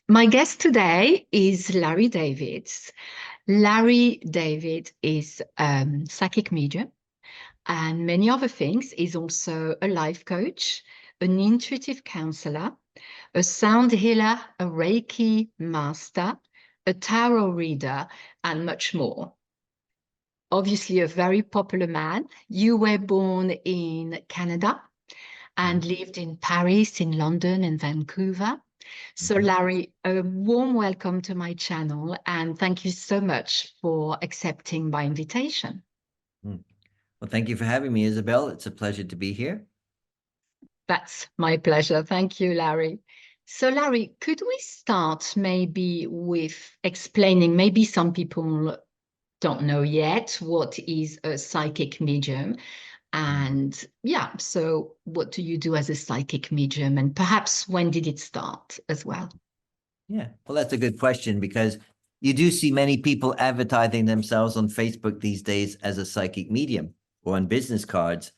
My guest today is Larry Davids. Larry David is psychic medium and many other things. He's also a life coach, an intuitive counselor, a sound healer, a reiki master, a tarot reader, and much more. Obviously a very popular man. You were born in Canada and lived in Paris, in London, and Vancouver. So Larry, a warm welcome to my channel and thank you so much for accepting my invitation. Well, thank you for having me, Isabel. It's a pleasure to be here. That's my pleasure. Thank you, Larry. So Larry, could we start maybe with explaining, maybe some people don't know yet, what is a psychic medium? And yeah, so what do you do as a psychic medium? And perhaps when did it start as well? Yeah, well, that's a good question because you do see many people advertising themselves on Facebook these days as a psychic medium or on business cards.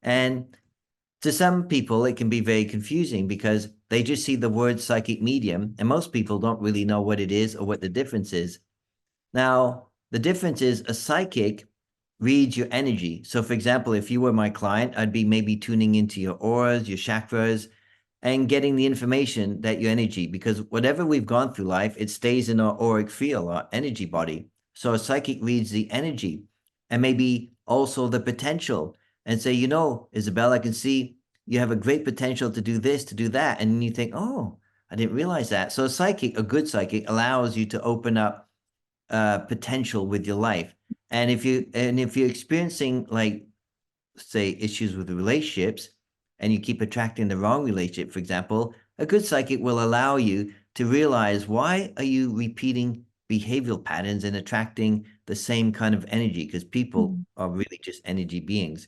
And to some people, it can be very confusing because they just see the word psychic medium, and most people don't really know what it is or what the difference is. Now, the difference is a psychic reads your energy. So, for example, if you were my client, I'd be maybe tuning into your auras, your chakras, and getting the information that your energy, because whatever we've gone through life, it stays in our auric field, our energy body. So a psychic reads the energy and maybe also the potential and say, Isabel, I can see you have a great potential to do this, to do that. And you think, oh, I didn't realize that. So a good psychic allows you to open up potential with your life. And if you're experiencing, like, say, issues with relationships, and you keep attracting the wrong relationship, for example, a good psychic will allow you to realize, why are you repeating behavioral patterns and attracting the same kind of energy? Because people are really just energy beings.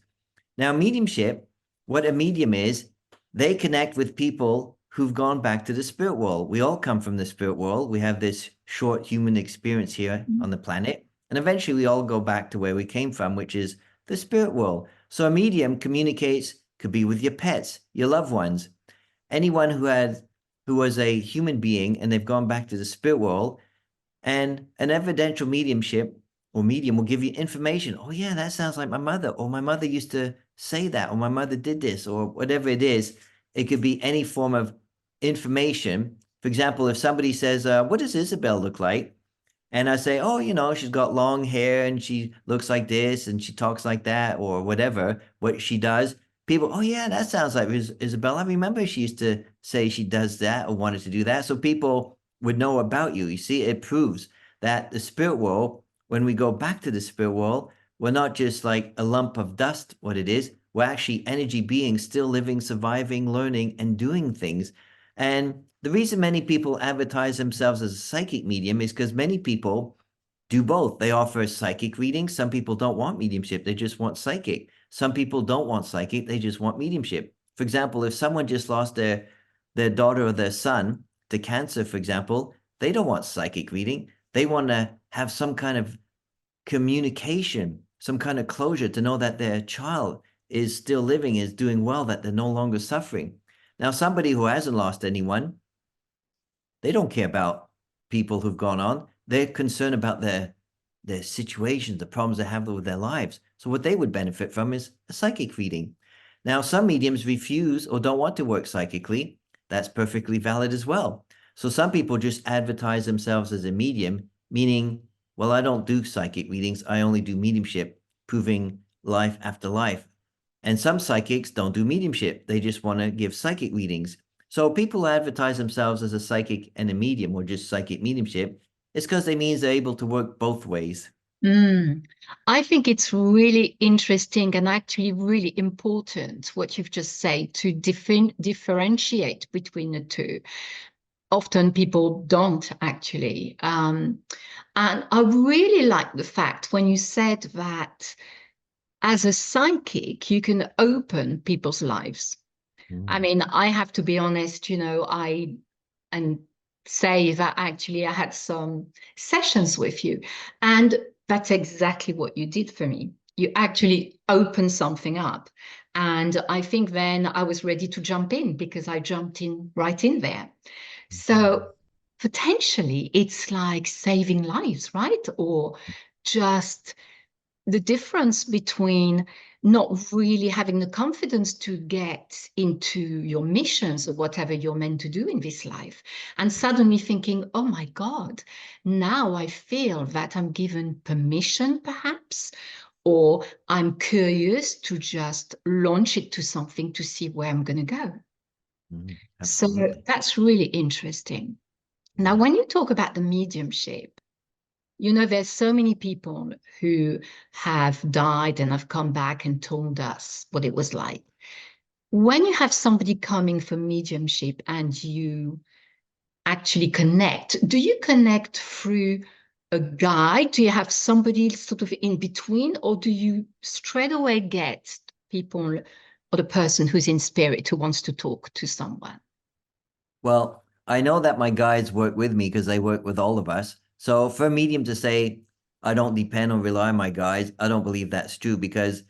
Now, mediumship, what a medium is, they connect with people who've gone back to the spirit world. We all come from the spirit world. We have this short human experience here on the planet. And eventually we all go back to where we came from, which is the spirit world. So a medium communicates, could be with your pets, your loved ones, anyone who was a human being and they've gone back to the spirit world. And an evidential mediumship or medium will give you information. Oh yeah, that sounds like my mother, or my mother used to say that, or my mother did this, or whatever it is. It could be any form of information. For example, if somebody says, what does Isabel look like? And I say, oh, she's got long hair and she looks like this and she talks like that, or whatever, what she does. People, oh yeah, that sounds like Isabel. I remember she used to say she does that or wanted to do that. So people would know about you. You see, it proves that the spirit world, when we go back to the spirit world, we're not just like a lump of dust, what it is. We're actually energy beings still living, surviving, learning, and doing things. And the reason many people advertise themselves as a psychic medium is because many people do both. They offer psychic readings. Some people don't want mediumship. They just want psychic. Some people don't want psychic. They just want mediumship. For example, if someone just lost their daughter or their son to cancer, for example, they don't want psychic reading. They want to have some kind of communication, some kind of closure to know that their child is still living, is doing well, that they're no longer suffering. Now, somebody who hasn't lost anyone, they don't care about people who've gone on. They're concerned about their situations, the problems they have with their lives. So what they would benefit from is a psychic reading. Now, some mediums refuse or don't want to work psychically. That's perfectly valid as well. So some people just advertise themselves as a medium, meaning, well, I don't do psychic readings. I only do mediumship, proving life after life. And some psychics don't do mediumship. They just want to give psychic readings. So people advertise themselves as a psychic and a medium, or just psychic mediumship. It's because they means they're able to work both ways. I think it's really interesting and actually really important what you've just said to differentiate between the two. Often people don't actually. And I really like the fact when you said that as a psychic, you can open people's lives. I mean, I have to be honest, and say that actually I had some sessions with you, and that's exactly what you did for me. You actually opened something up. And I think then I was ready to jump in because I jumped in right in there. So potentially it's like saving lives, right? Or just the difference between not really having the confidence to get into your missions or whatever you're meant to do in this life, and suddenly thinking, oh my God, now I feel that I'm given permission, perhaps, or I'm curious to just launch it to something to see where I'm going to go. So Absolutely. that's really interesting. Now, Yeah. when you talk about the mediumship, there's so many people who have died and have come back and told us what it was like. When you have somebody coming for mediumship and you actually connect, do you connect through a guide? Do you have somebody sort of in between, or do you straight away get people or the person who's in spirit who wants to talk to someone? Well, I know that my guides work with me because they work with all of us. So for a medium to say, I don't depend or rely on my guides, I don't believe that's true because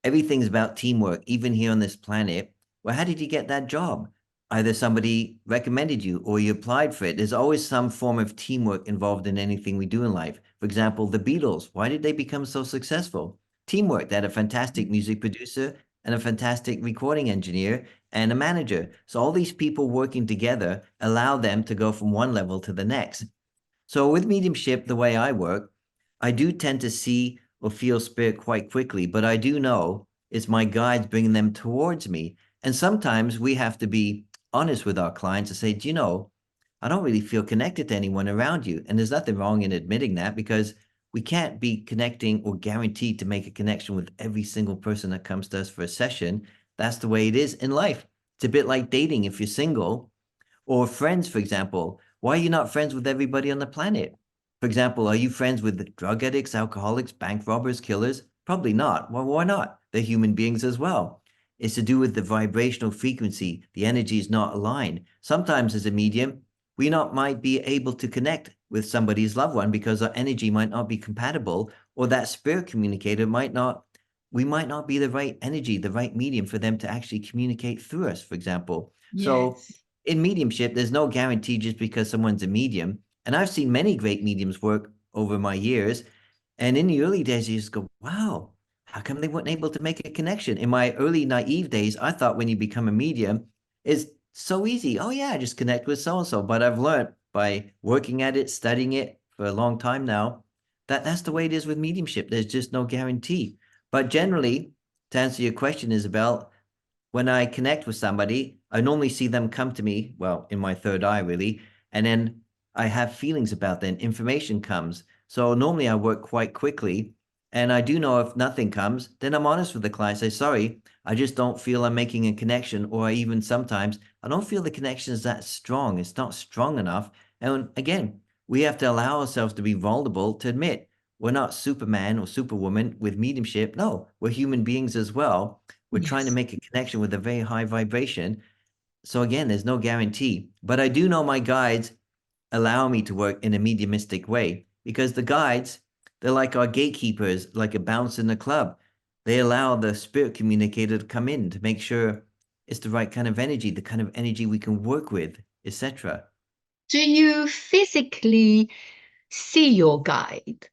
everything's about teamwork, even here on this planet. Well, how did you get that job? Either somebody recommended you or you applied for it. There's always some form of teamwork involved in anything we do in life. For example, the Beatles, why did they become so successful? Teamwork. They had a fantastic music producer and a fantastic recording engineer and a manager. So all these people working together allow them to go from one level to the next. So with mediumship, the way I work, I do tend to see or feel spirit quite quickly, but I do know it's my guides bringing them towards me. And sometimes we have to be honest with our clients and say, do you know, I don't really feel connected to anyone around you. And there's nothing wrong in admitting that because we can't be connecting or guaranteed to make a connection with every single person that comes to us for a session. That's the way it is in life. It's a bit like dating. If you're single, or friends, for example, why are you not friends with everybody on the planet? For example, are you friends with drug addicts, alcoholics, bank robbers, killers? Probably not. Well, why not? They're human beings as well. It's to do with the vibrational frequency. The energy is not aligned. Sometimes as a medium, we not might be able to connect with somebody's loved one because our energy might not be compatible, or that spirit communicator we might not be the right energy, the right medium for them to actually communicate through us, for example. So Yes. in mediumship, there's no guarantee just because someone's a medium. And I've seen many great mediums work over my years. And in the early days, you just go, wow, how come they weren't able to make a connection? In my early naive days, I thought when you become a medium, it's so easy. Oh, yeah, just connect with so-and-so. But I've learned by working at it, studying it for a long time now, that that's the way it is with mediumship. There's just no guarantee. But generally, to answer your question, Isabel, when I connect with somebody, I normally see them come to me, well, in my third eye, really, and then I have feelings about them. Information comes. So normally I work quite quickly. And I do know if nothing comes, then I'm honest with the client. Say, sorry, I just don't feel I'm making a connection. Or even sometimes I don't feel the connection is that strong. It's not strong enough. And again, we have to allow ourselves to be vulnerable to admit we're not Superman or Superwoman with mediumship. No, we're human beings as well. We're trying to Yes. make a connection with a very high vibration. So again, there's no guarantee. But I do know my guides allow me to work in a mediumistic way because the guides, they're like our gatekeepers, like a bouncer in a club. They allow the spirit communicator to come in to make sure it's the right kind of energy, the kind of energy we can work with, etc. Do you physically see your guide?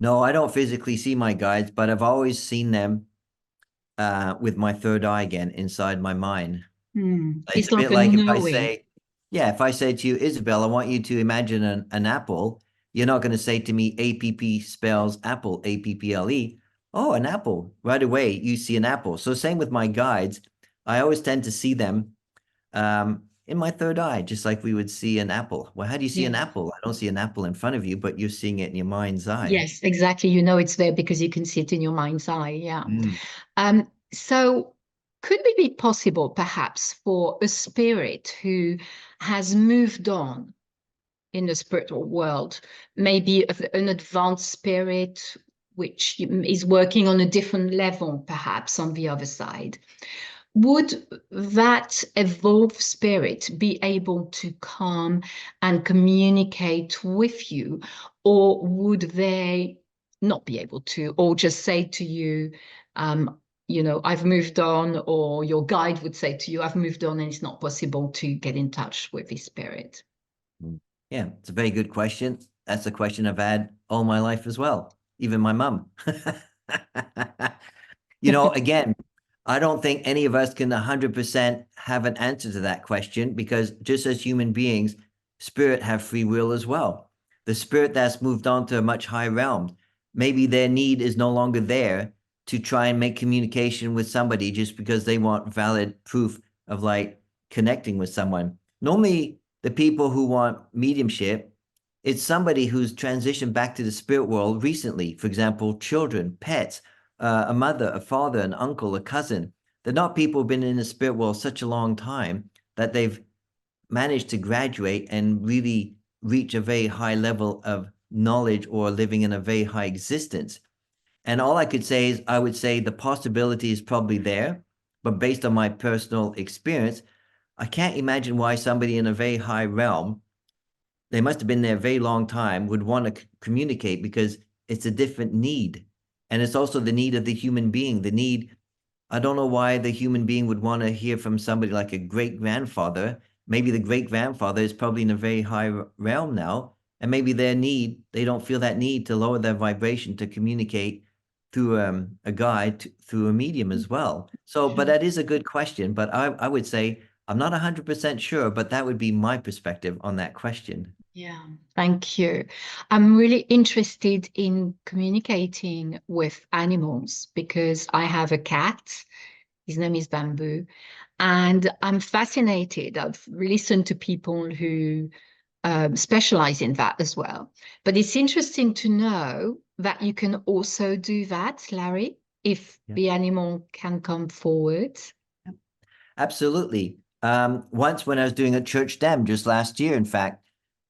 No, I don't physically see my guides, but I've always seen them with my third eye again inside my mind. It's It's a bit like a like if I knowing. say, yeah, if I say to you, Isabel, I want you to imagine an apple, you're not going to say to me, APP spells apple, APPLE. Oh, an apple. Right away, you see an apple. So same with my guides. I always tend to see them in my third eye, just like we would see an apple. Well, how do you see an Yes. apple? I don't see an apple in front of you, but you're seeing it in your mind's eye. Yes, exactly. It's there because you can see it in your mind's eye. Yeah. Mm. So could it be possible, perhaps, for a spirit who has moved on in the spiritual world, maybe an advanced spirit which is working on a different level, perhaps on the other side? Would that evolved spirit be able to come and communicate with you, or would they not be able to, or just say to you, I've moved on, or your guide would say to you, I've moved on and it's not possible to get in touch with this spirit? Yeah, it's a very good question. That's a question I've had all my life as well, even my mum. Again, I don't think any of us can 100% have an answer to that question, because just as human beings, spirit have free will as well. The spirit that's moved on to a much higher realm, maybe their need is no longer there to try and make communication with somebody just because they want valid proof of like connecting with someone. Normally, the people who want mediumship, it's somebody who's transitioned back to the spirit world recently. For example, children, pets, a mother, a father, an uncle, a cousin. They're not people who've been in the spirit world such a long time that they've managed to graduate and really reach a very high level of knowledge or living in a very high existence. And all I could say is, I would say the possibility is probably there, but based on my personal experience, I can't imagine why somebody in a very high realm, they must have been there a very long time, would want to communicate, because it's a different need. And it's also the need of the human being. The need, I don't know why the human being would want to hear from somebody like a great grandfather. Maybe the great grandfather is probably in a very high realm now. And maybe they don't feel that need to lower their vibration to communicate through a guide, through a medium as well. So, but that is a good question. But I would say I'm not 100% sure, but that would be my perspective on that question. Yeah, thank you. I'm really interested in communicating with animals because I have a cat. His name is Bamboo. And I'm fascinated. I've listened to people who specialize in that as well. But it's interesting to know that you can also do that, Larry, if Yeah. the animal can come forward. Absolutely. Once when I was doing a church dem just last year, in fact,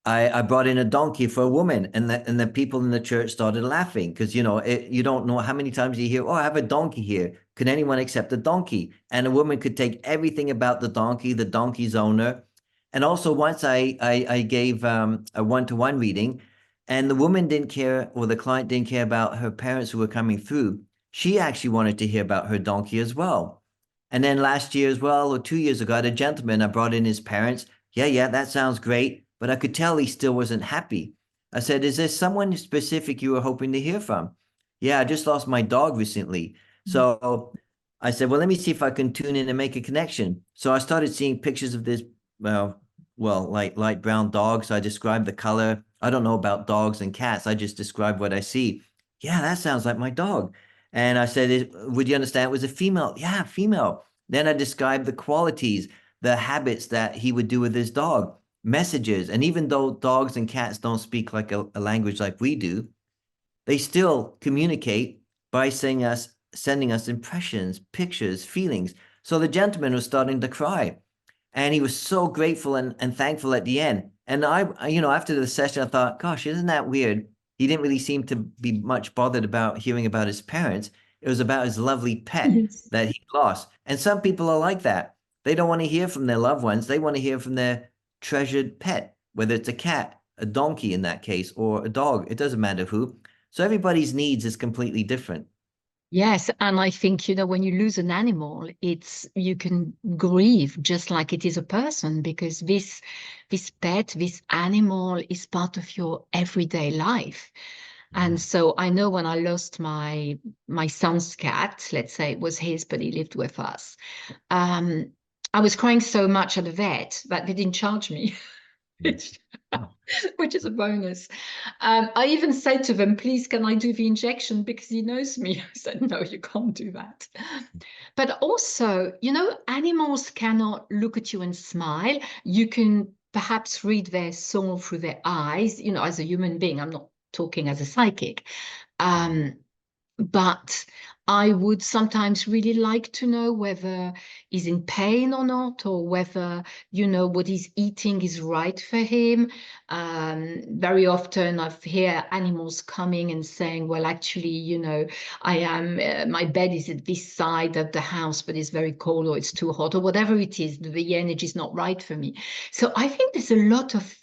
I brought in a donkey for a woman, and the people in the church started laughing because you don't know how many times you hear, "Oh, I have a donkey here. Can anyone accept a donkey?" And a woman could take everything about the donkey's owner. And also once I gave a one-to-one reading, and the woman didn't care, or the client didn't care about her parents who were coming through. She actually wanted to hear about her donkey as well. And then last year as well, or 2 years ago, I had a gentleman, I brought in his parents. Yeah, that sounds great. But I could tell he still wasn't happy. I said, is there someone specific you were hoping to hear from? Yeah, I just lost my dog recently. So I said, well, let me see if I can tune in and make a connection. So I started seeing pictures of this, like light brown dog. So I described the color. I don't know about dogs and cats. I just described what I see. Yeah, that sounds like my dog. And I said, would you understand it was a female? Yeah, female. Then I described the qualities, the habits that he would do with his dog, messages. And even though dogs and cats don't speak like a language like we do, they still communicate by sending us impressions, pictures, feelings. So the gentleman was starting to cry. And he was so grateful and thankful at the end. And after the session, I thought, gosh, isn't that weird? He didn't really seem to be much bothered about hearing about his parents. It was about his lovely pet Yes. that he lost. And some people are like that. They don't want to hear from their loved ones. They want to hear from their treasured pet, whether it's a cat, a donkey in that case, or a dog. It doesn't matter who. So everybody's needs is completely different. Yes, and I think, when you lose an animal, you can grieve just like it is a person because this pet, this animal is part of your everyday life. Yeah. And so I know when I lost my son's cat, let's say it was his, but he lived with us. Um, I was crying so much at the vet that they didn't charge me. which Oh, which is a bonus. I even said to them, please, can I do the injection? Because he knows me. I said, no, you can't do that. But also, animals cannot look at you and smile. You can perhaps read their soul through their eyes, as a human being. I'm not talking as a psychic. But I would sometimes really like to know whether he's in pain or not, or whether, what he's eating is right for him. Very often I hear animals coming and saying, well, actually, my bed is at this side of the house, but it's very cold or it's too hot or whatever it is. The energy is not right for me. So I think there's a lot of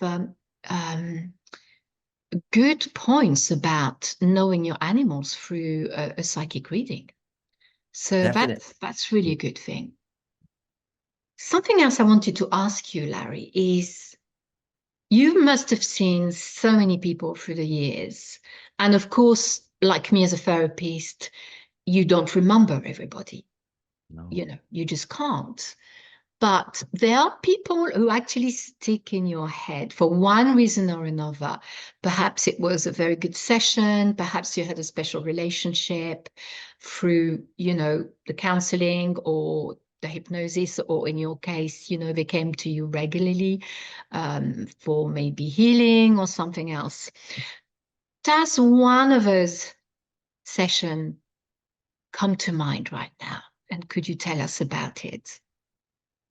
good points about knowing your animals through a psychic reading. So Definitely. that's really a good thing. Something else I wanted to ask you, Larry, is you must have seen so many people through the years. And of course, like me as a therapist, you don't remember everybody. No. You know, you just can't. But there are people who actually stick in your head for one reason or another. Perhaps it was a very good session. Perhaps you had a special relationship through, you know, the counseling or the hypnosis, or in your case, you know, they came to you regularly for maybe healing or something else. Does one of those sessions come to mind right now? And could you tell us about it?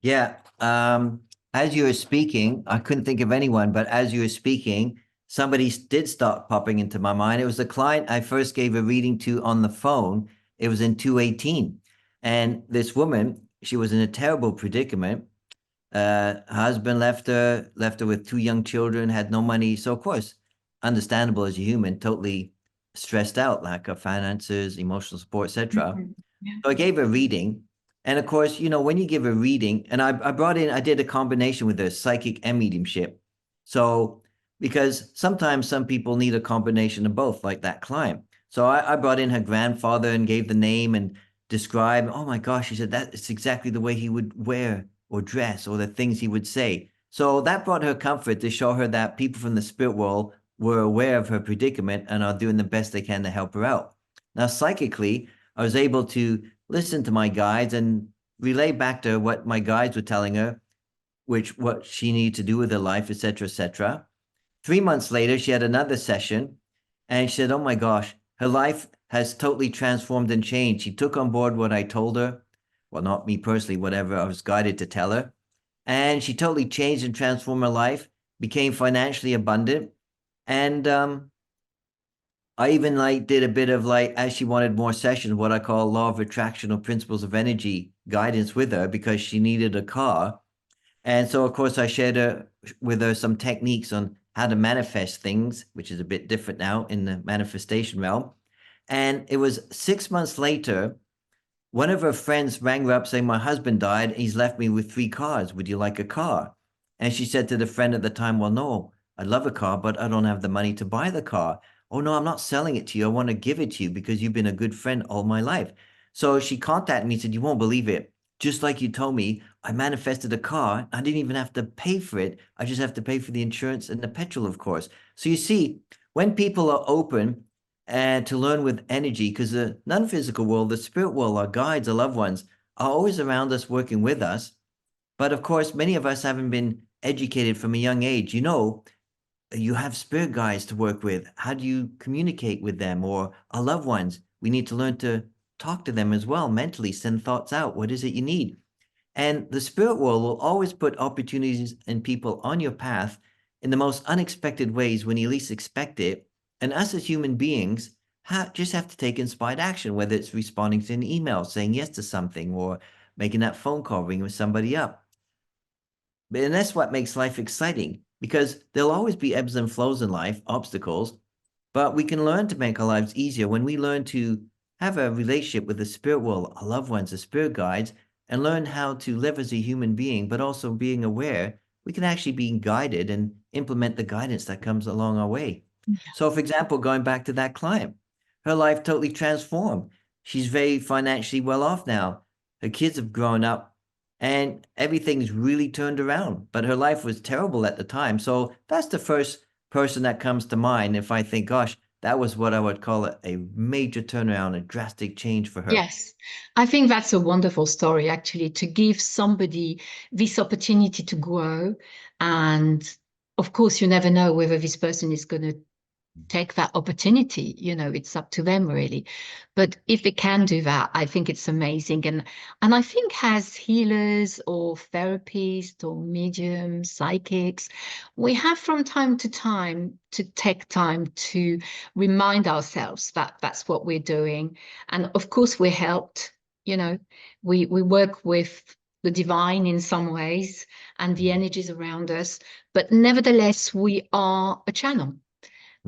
Yeah. As you were speaking, I couldn't think of anyone, but as you were speaking, somebody did start popping into my mind. It was a client I first gave a reading to on the phone. It was in 2018. And this woman, she was in a terrible predicament. Her husband left her with two young children, had no money. So of course, understandable as a human, totally stressed out, lack of finances, emotional support, etc. Mhm. Yeah. So I gave a reading. And of course, you know, when you give a reading, and I did a combination with a psychic and mediumship. So, because sometimes some people need a combination of both, like that client. So I brought in her grandfather and gave the name and described, oh my gosh, she said that's exactly the way he would wear or dress or the things he would say. So that brought her comfort to show her that people from the spirit world were aware of her predicament and are doing the best they can to help her out. Now, psychically, I was able to listen to my guides and relay back to her what my guides were telling her, which what she needed to do with her life, etc., etc. 3 months later, she had another session, and she said, "Oh my gosh, her life has totally transformed and changed." She took on board what I told her, well, not me personally, whatever I was guided to tell her, and she totally changed and transformed her life, became financially abundant, and I even like did a bit of like, as she wanted more sessions, what I call law of attraction or principles of energy guidance with her because she needed a car. And so of course I shared with her some techniques on how to manifest things, which is a bit different now in the manifestation realm. And it was 6 months later, one of her friends rang her up saying, "My husband died. He's left me with 3 cars. Would you like a car?" And she said to the friend at the time, "Well, no, I'd love a car, but I don't have the money to buy the car." "Oh, no, I'm not selling it to you. I want to give it to you because you've been a good friend all my life." So she contacted me and said, "You won't believe it. Just like you told me, I manifested a car. I didn't even have to pay for it. I just have to pay for the insurance and the petrol, of course." So you see, when people are open and to learn with energy, because the non-physical world, the spirit world, our guides, our loved ones are always around us, working with us. But of course, many of us haven't been educated from a young age. You know, you have spirit guides to work with. How do you communicate with them or our loved ones? We need to learn to talk to them as well mentally, send thoughts out. What is it you need? And the spirit world will always put opportunities and people on your path in the most unexpected ways when you least expect it. And us as human beings just have to take inspired action, whether it's responding to an email, saying yes to something, or making that phone call, ringing somebody up. And that's what makes life exciting because there'll always be ebbs and flows in life, obstacles, but we can learn to make our lives easier when we learn to have a relationship with the spirit world, our loved ones, the spirit guides, and learn how to live as a human being, but also being aware we can actually be guided and implement the guidance that comes along our way. So, for example, going back to that client, her life totally transformed. She's very financially well off now. Her kids have grown up and everything's really turned around, but her life was terrible at the time. So, that's the first person that comes to mind if I think, gosh, that was what I would call a major turnaround, a drastic change for her. Yes, I think that's a wonderful story, actually, to give somebody this opportunity to grow. And of course, you never know whether this person is going to take that opportunity. You know, it's up to them really. But if they can do that, I think it's amazing. And I think as healers or therapists or mediums, psychics, we have from time to take time to remind ourselves that that's what we're doing. And of course, we're helped. You know, we work with the divine in some ways and the energies around us, but nevertheless, we are a channel.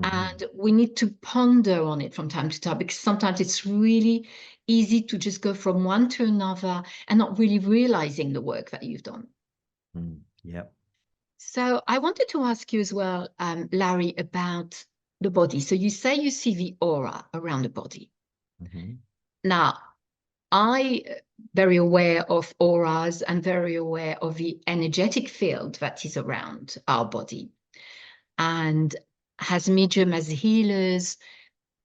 And we need to ponder on it from time to time, because sometimes it's really easy to just go from one to another and not really realizing the work that you've done. Yep. So I wanted to ask you as well, Larry, about the body. So you say you see the aura around the body. Now, I very aware of auras and very aware of the energetic field that is around our body. And as medium, as healers,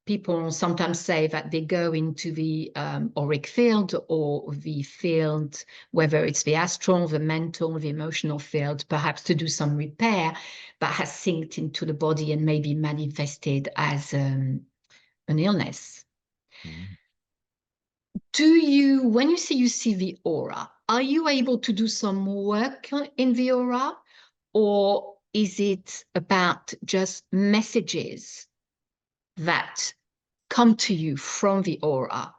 people sometimes say that they go into the auric field or the field, whether it's the astral, the mental, the emotional field, perhaps to do some repair that has sinked into the body and maybe manifested as an illness. Do you, when you see the aura, are you able to do some work in the aura, or is it about just messages that come to you from the aura?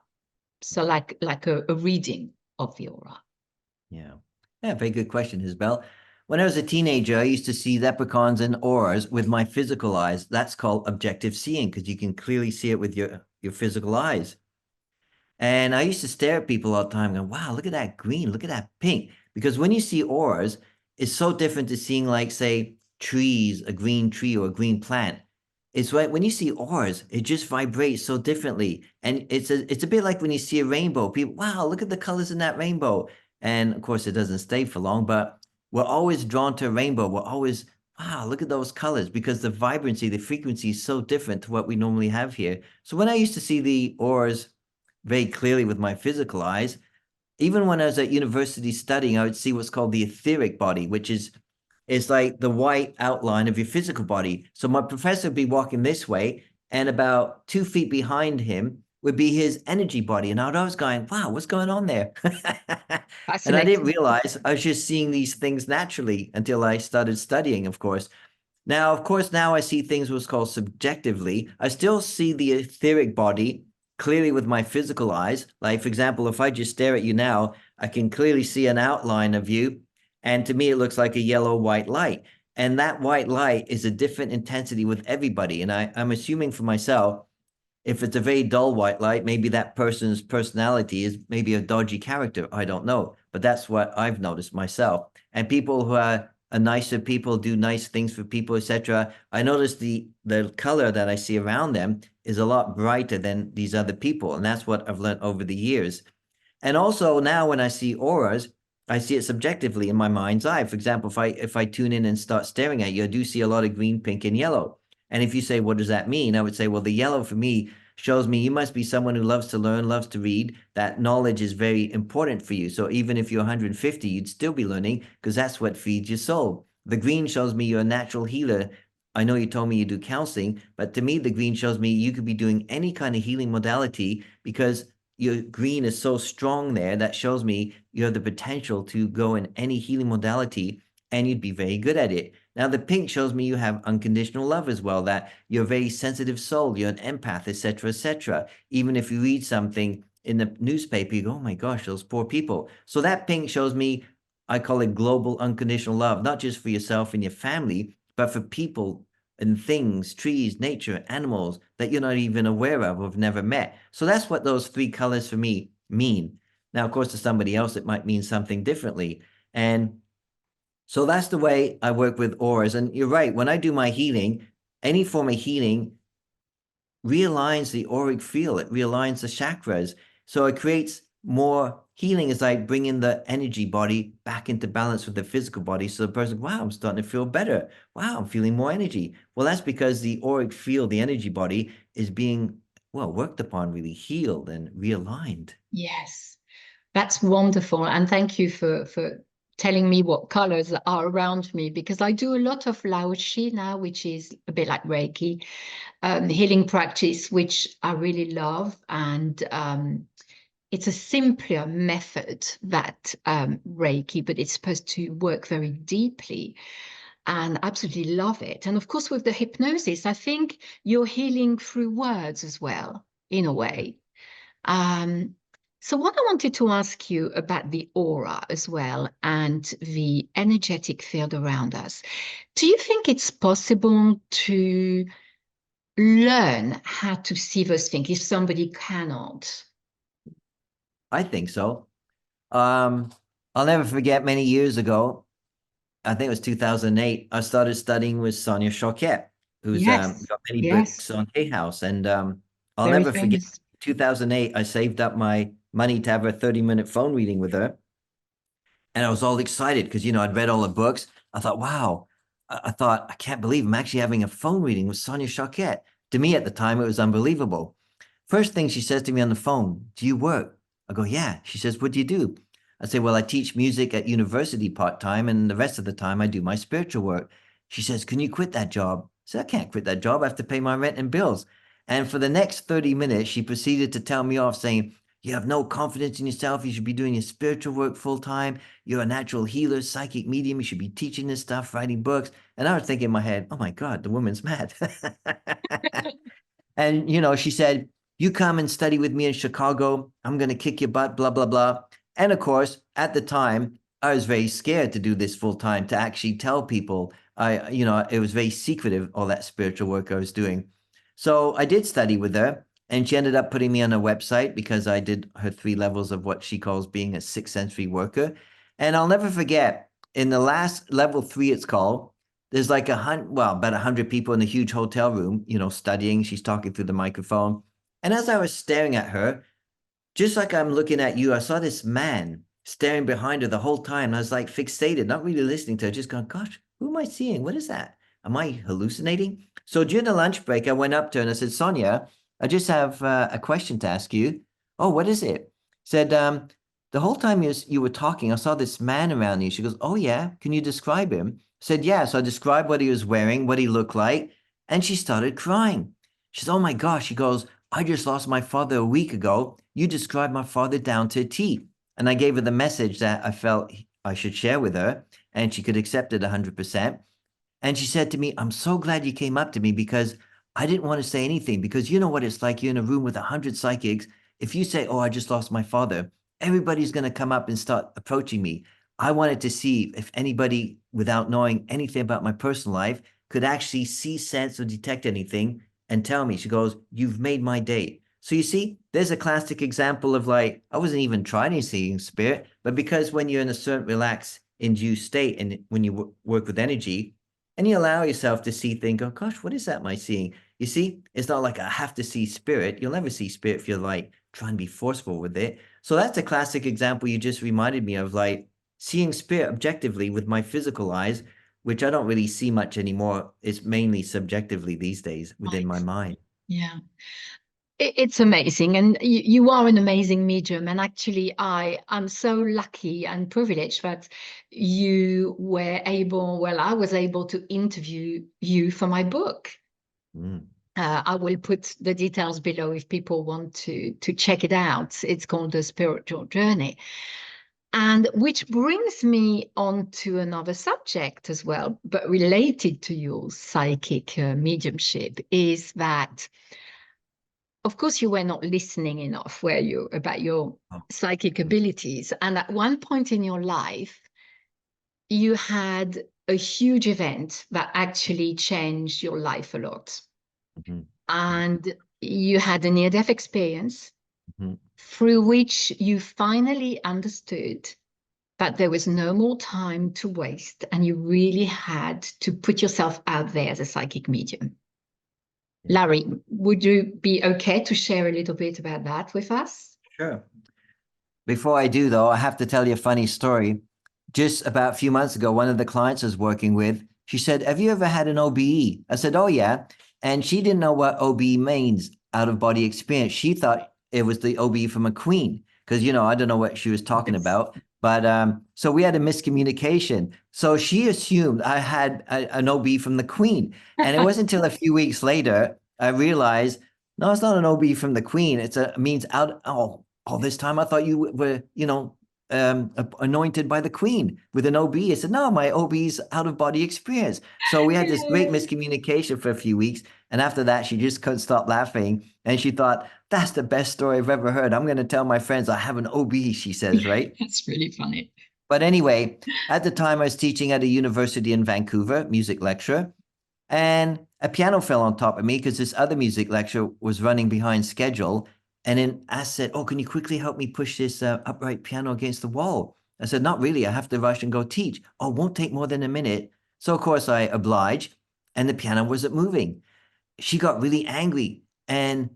So like a reading of the aura. Yeah, very good question, Isabel. When I was a teenager, I used to see leprechauns and auras with my physical eyes. That's called objective seeing, because you can clearly see it with your physical eyes. And I used to stare at people all the time going, wow, look at that green, look at that pink. Because when you see auras, it's so different to seeing, like, say, trees, a green tree or a green plant. It's like when you see auras, it just vibrates so differently. And it's a bit like when you see a rainbow. People, wow, look at the colors in that rainbow. And of course, it doesn't stay for long, but we're always drawn to a rainbow. We're always, wow, look at those colors, because the vibrancy, the frequency is so different to what we normally have here. So when I used to see the auras very clearly with my physical eyes, even when I was at university studying, I would see what's called the etheric body, which is like the white outline of your physical body. So my professor would be walking this way, and about 2 feet behind him would be his energy body. And I was going, wow, what's going on there? And I didn't realize I was just seeing these things naturally until I started studying, of course. Now, of course, now I see things what's called subjectively. I still see the etheric body clearly with my physical eyes. Like, for example, if I just stare at you now, I can clearly see an outline of you. And to me, it looks like a yellow-white light. And that white light is a different intensity with everybody. And I'm assuming for myself, if it's a very dull white light, maybe that person's personality is maybe a dodgy character. I don't know. But that's what I've noticed myself. And people who are nicer people, do nice things for people, etc. I notice the color that I see around them is a lot brighter than these other people. And that's what I've learned over the years. And also now when I see auras, I see it subjectively in my mind's eye. For example, if I tune in and start staring at you, I do see a lot of green, pink, and yellow. And if you say, what does that mean? I would say, well, the yellow for me shows me you must be someone who loves to learn, loves to read. That knowledge is very important for you. So even if you're 150, you'd still be learning, because that's what feeds your soul. The green shows me you're a natural healer. I know you told me you do counseling, but to me, the green shows me you could be doing any kind of healing modality, because your green is so strong there. That shows me you have the potential to go in any healing modality, and you'd be very good at it. Now, the pink shows me you have unconditional love as well, that you're a very sensitive soul, you're an empath, etc., etc. Even if you read something in the newspaper, you go, oh my gosh, those poor people. So that pink shows me, I call it global unconditional love, not just for yourself and your family, but for people and things, trees, nature, animals that you're not even aware of or have never met. So that's what those 3 colors for me mean. Now, of course, to somebody else, it might mean something differently. And so that's the way I work with auras. And you're right, when I do my healing, any form of healing realigns the auric field, it realigns the chakras. So it creates more healing as I bring in the energy body back into balance with the physical body. So the person, wow, I'm starting to feel better. Wow, I'm feeling more energy. Well, that's because the auric field, the energy body, is being, well, worked upon, really healed and realigned. Yes, that's wonderful. And thank you for telling me what colors are around me, because I do a lot of Lao Shi now, which is a bit like Reiki, healing practice, which I really love. And it's a simpler method that Reiki, but it's supposed to work very deeply, and absolutely love it. And of course, with the hypnosis, I think you're healing through words as well, in a way. So what I wanted to ask you about the aura as well and the energetic field around us. Do you think it's possible to learn how to see those things if somebody cannot? I think so. I'll never forget many years ago, I think it was 2008, I started studying with Sonia Choquette, who's Yes, got many books yes, on Hay House. And I'll very never forget famous. 2008, I saved up my money to have a 30-minute phone reading with her. And I was all excited because, I'd read all the books. I thought, wow. I thought, I can't believe I'm actually having a phone reading with Sonia Choquette. To me at the time, it was unbelievable. First thing she says to me on the phone, do you work? I go, yeah. She says, what do you do? I say, well, I teach music at university part-time, and the rest of the time I do my spiritual work. She says, can you quit that job? I said, I can't quit that job. I have to pay my rent and bills. And for the next 30 minutes, she proceeded to tell me off saying, you have no confidence in yourself. You should be doing your spiritual work full time. You're a natural healer, psychic medium. You should be teaching this stuff, writing books. And I was thinking in my head, oh my God, the woman's mad. And, she said, you come and study with me in Chicago. I'm going to kick your butt, blah, blah, blah. And of course, at the time, I was very scared to do this full time, to actually tell people. It was very secretive, all that spiritual work I was doing. So I did study with her, and she ended up putting me on a website because I did her 3 levels of what she calls being a sixth sensory worker. And I'll never forget, in the last level 3, it's called, there's like about 100 people in a huge hotel room, studying. She's talking through the microphone. And as I was staring at her, just like I'm looking at you, I saw this man staring behind her the whole time. I was like fixated, not really listening to her, just going, gosh, who am I seeing? What is that? Am I hallucinating? So during the lunch break, I went up to her and I said, Sonia, I just have a question to ask you. Oh, what is it? Said, the whole time you were talking, I saw this man around you. She goes, oh, yeah. Can you describe him? Said, yeah. So I described what he was wearing, what he looked like. And she started crying. She says, oh my gosh. She goes, I just lost my father a week ago. You described my father down to a T. And I gave her the message that I felt I should share with her, and she could accept it 100%. And she said to me, I'm so glad you came up to me because I didn't want to say anything, because you know what it's like. You're in a room with 100 psychics. If you say, oh, I just lost my father, everybody's going to come up and start approaching me. I wanted to see if anybody, without knowing anything about my personal life, could actually see, sense, or detect anything and tell me. She goes, you've made my day. So you see, there's a classic example of, like, I wasn't even trying to see spirit, but because when you're in a certain relaxed, induced state, and when you work with energy, and you allow yourself to see things, go, gosh, what is that am I seeing? You see, it's not like I have to see spirit. You'll never see spirit if you're like trying to be forceful with it. So that's a classic example you just reminded me of, like seeing spirit objectively with my physical eyes, which I don't really see much anymore. It's mainly subjectively these days within my Right. mind. Yeah. It's amazing, and you are an amazing medium. And actually, I'm so lucky and privileged that I was able to interview you for my book. Mm. I will put the details below if people want to check it out. It's called The Spiritual Journey. And which brings me on to another subject as well, but related to your psychic mediumship, is that of course, you were not listening enough, were you, about your Oh. psychic abilities? And at one point in your life, you had a huge event that actually changed your life a lot. Mhm. And you had a near-death experience Mhm. through which you finally understood that there was no more time to waste and you really had to put yourself out there as a psychic medium. Yeah. Larry, would you be okay to share a little bit about that with us? Sure. Before I do, though, I have to tell you a funny story. Just about a few months ago, one of the clients I was working with, she said, have you ever had an OBE? I said, oh, yeah. And she didn't know what OBE means, out of body experience. She thought it was the OBE from a queen, because, I don't know what she was talking Yes. about. But so we had a miscommunication. So she assumed I had an OBE from the queen. And it wasn't until a few weeks later I realized, no, it's not an OBE from the queen. It means out. Oh, all this time I thought you were, anointed by the queen with an OB. I said, no, my OB's out of body experience. So we had this great miscommunication for a few weeks. And after that, she just couldn't stop laughing. And she thought, that's the best story I've ever heard. I'm going to tell my friends I have an OB, she says, right? That's really funny. But anyway, at the time I was teaching at a university in Vancouver, music lecturer. And a piano fell on top of me because this other music lecture was running behind schedule. And then I said, oh, can you quickly help me push this upright piano against the wall? I said, not really. I have to rush and go teach. Oh, it won't take more than a minute. So, of course, I obliged, and the piano wasn't moving. She got really angry, and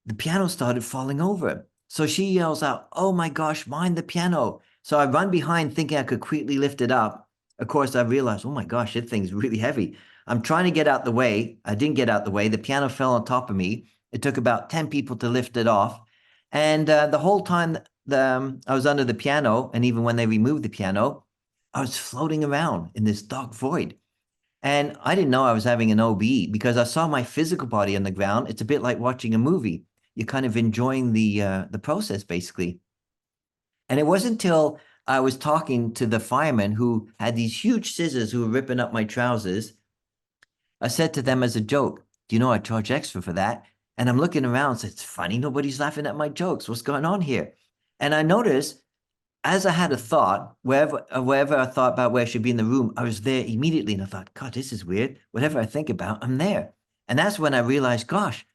the piano started falling over. So she yells out, oh my gosh, mind the piano. So I run behind thinking I could quickly lift it up. Of course, I realized, oh my gosh, this thing's really heavy. I'm trying to get out the way. I didn't get out the way. The piano fell on top of me. It took about 10 people to lift it off. And the whole time I was under the piano, and even when they removed the piano, I was floating around in this dark void. And I didn't know I was having an OB because I saw my physical body on the ground. It's a bit like watching a movie. You're kind of enjoying the process, basically. And it wasn't until I was talking to the fireman who had these huge scissors who were ripping up my trousers. I said to them as a joke, do you know I charge extra for that? And I'm looking around and said, it's funny, nobody's laughing at my jokes. What's going on here? And I noticed as I had a thought, wherever I thought about where I should be in the room, I was there immediately. And I thought, God, this is weird. Whatever I think about, I'm there. And that's when I realized, gosh,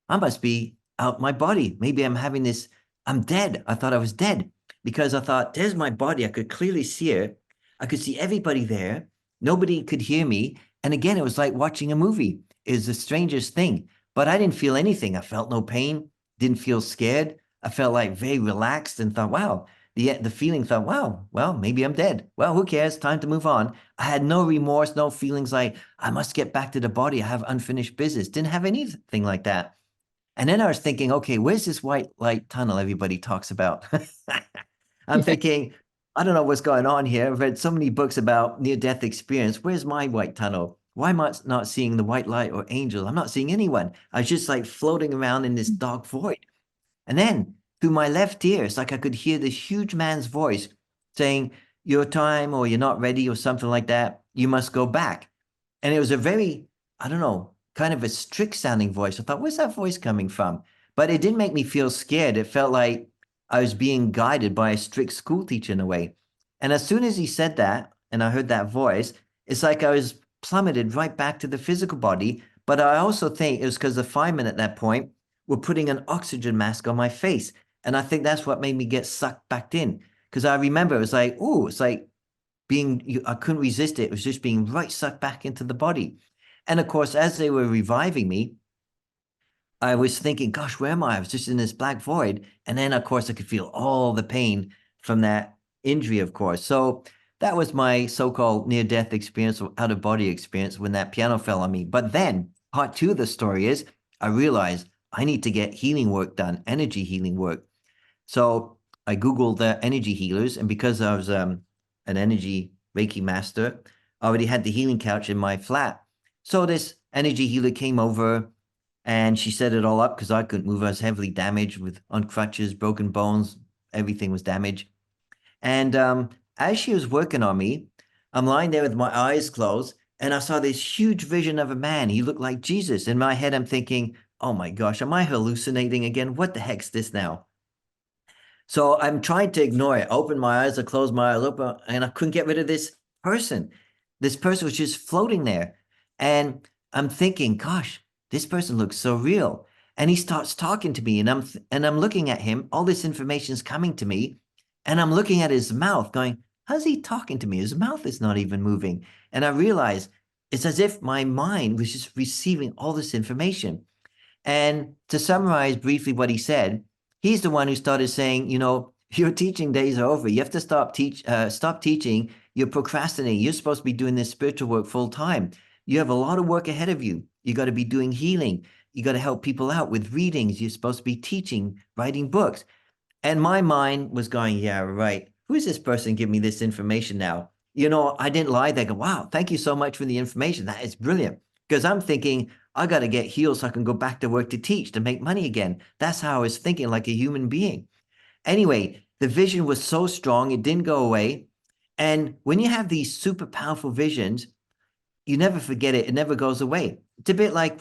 I must be out my body. Maybe I'm having this, I'm dead. I thought I was dead because I thought, there's my body. I could clearly see it. I could see everybody there. Nobody could hear me. And again, it was like watching a movie. It was the strangest thing. But I didn't feel anything. I felt no pain, didn't feel scared. I felt like very relaxed and thought, wow, the feeling thought, wow, well, maybe I'm dead. Well, who cares? Time to move on. I had no remorse, no feelings like I must get back to the body. I have unfinished business. Didn't have anything like that. And then I was thinking, okay, where's this white light tunnel everybody talks about? I'm thinking, I don't know what's going on here. I've read so many books about near-death experience. Where's my white tunnel? Why am I not seeing the white light or angel? I'm not seeing anyone. I was just like floating around in this dark void. And then through my left ear, it's like I could hear this huge man's voice saying, your time, or you're not ready, or something like that. You must go back. And it was a very, I don't know, kind of a strict sounding voice. I thought, where's that voice coming from? But it didn't make me feel scared. It felt like I was being guided by a strict school teacher in a way. And as soon as he said that, and I heard that voice, it's like I was plummeted right back to the physical body. But I also think it was because the firemen at that point were putting an oxygen mask on my face. And I think that's what made me get sucked back in. Because I remember it was like, oh, it's like I couldn't resist it. It was just being right sucked back into the body. And of course, as they were reviving me, I was thinking, gosh, where am I? I was just in this black void. And then, of course, I could feel all the pain from that injury, of course. So that was my so-called near-death experience or out-of-body experience when that piano fell on me. But then part two of the story is I realized I need to get healing work done, energy healing work. So I Googled the energy healers. And because I was an energy Reiki master, I already had the healing couch in my flat. So this energy healer came over and she set it all up because I couldn't move. I was heavily damaged on crutches, broken bones. Everything was damaged. And as she was working on me, I'm lying there with my eyes closed, and I saw this huge vision of a man. He looked like Jesus. In my head, I'm thinking, oh my gosh, am I hallucinating again? What the heck's this now? So I'm trying to ignore it. I opened my eyes, I closed my eyes open, and I couldn't get rid of this person. This person was just floating there. And I'm thinking, gosh, this person looks so real. And he starts talking to me, and I'm looking at him. All this information is coming to me, and I'm looking at his mouth going, how's he talking to me? His mouth is not even moving. And I realized it's as if my mind was just receiving all this information. And to summarize briefly what he said, he's the one who started saying, your teaching days are over. You have to stop teaching. You're procrastinating. You're supposed to be doing this spiritual work full time. You have a lot of work ahead of you. You got to be doing healing. You got to help people out with readings. You're supposed to be teaching, writing books. And my mind was going, yeah, right. Who is this person giving me this information now? I didn't lie there. Go, wow, thank you so much for the information. That is brilliant. Because I'm thinking, I got to get healed so I can go back to work to teach, to make money again. That's how I was thinking, like a human being. Anyway, the vision was so strong, it didn't go away. And when you have these super powerful visions, you never forget it. It never goes away. It's a bit like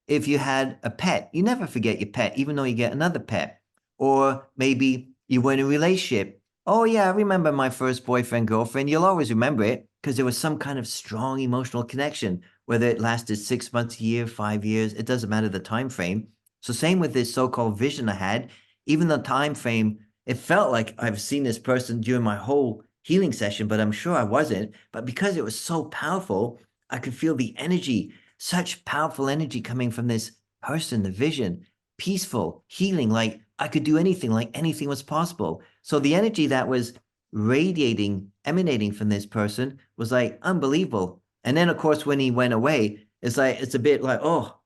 if you had a pet, you never forget your pet, even though you get another pet. Or maybe you were in a relationship. Oh, yeah, I remember my first boyfriend, girlfriend. You'll always remember it. because there was some kind of strong emotional connection, whether it lasted 6 months, a year, 5 years, it doesn't matter the time frame. So same with this so-called vision I had, even the time frame, it felt like I've seen this person during my whole healing session, but I'm sure I wasn't. But because it was so powerful, I could feel the energy, such powerful energy coming from this person, the vision, peaceful, healing, like I could do anything, like anything was possible. So the energy that was radiating, emanating from this person was like unbelievable. And then, of course, when he went away, it's like, it's a bit like, oh,